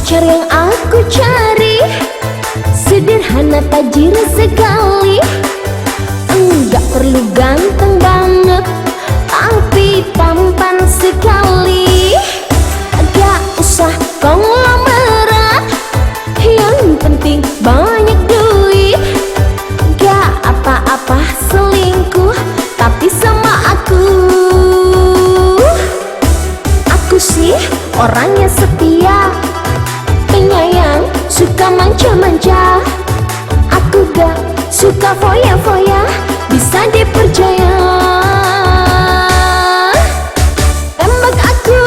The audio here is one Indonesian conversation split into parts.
Pacar yang aku cari sederhana, tajir sekali. Enggak perlu ganteng banget, tapi tampan sekali. Gak usah konglomerat, yang penting banyak duit. Gak apa-apa selingkuh, tapi sama aku. Aku sih orangnya setia, penyayang, suka manja-manja. Aku gak suka foya-foya, bisa dipercaya. Tembak aku,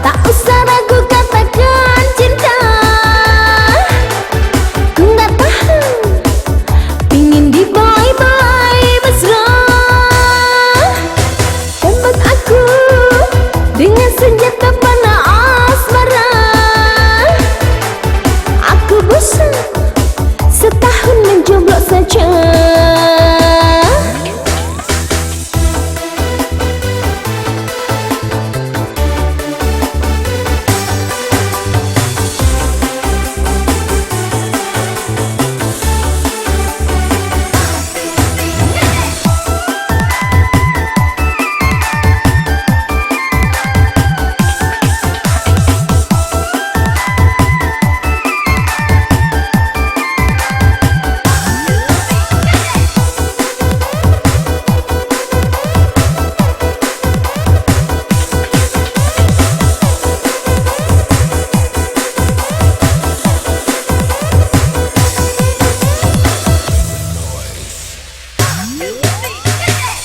tak usah ragu katakan cinta. Ku gak tahan, pingin diboy-boy mesra. Tembak aku dengan senjata panah asmara. Aku bosan setahun menjomblo saja.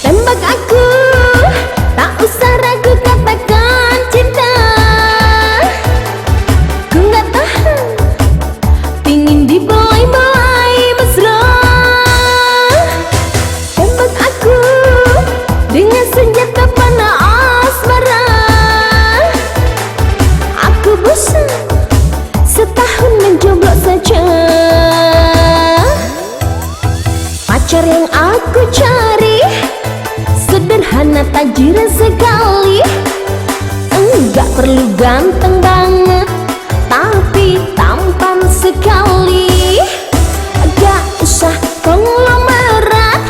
Tembak aku, tak usah ragu katakan cinta. Ku gak tahan, pingin diboy-boy mesra. Tembak aku dengan senjata panah asmara. Aku bosan setahun menjomblo saja. Pacar yang aku cari sederhana, tajir sekali. Enggak perlu ganteng banget, tapi tampan sekali. Gak usah konglomerat,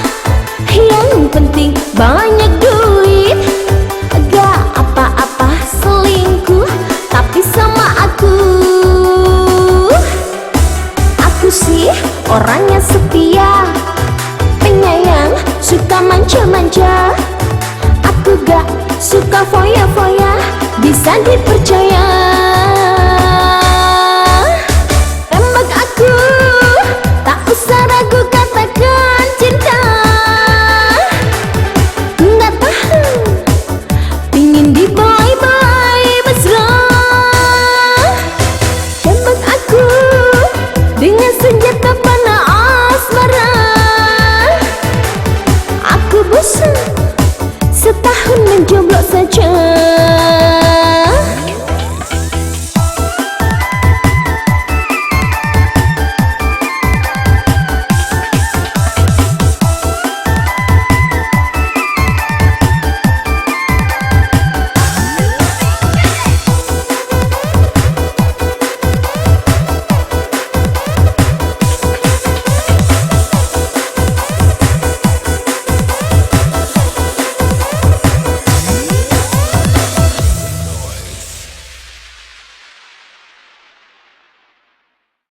yang penting banyak duit. Gak apa-apa selingkuh, tapi sama aku. Aku sih orangnya setia, penyayang, suka manja-manja. Aku gak suka foya-foya, bisa dipercaya. Tembak aku, tak usah ragu katakan cinta. Ku gak tahan, pingin diboy-boy mesra. Tembak aku dengan senjata panah asmara. Aku bosan setahun menjomblo saja.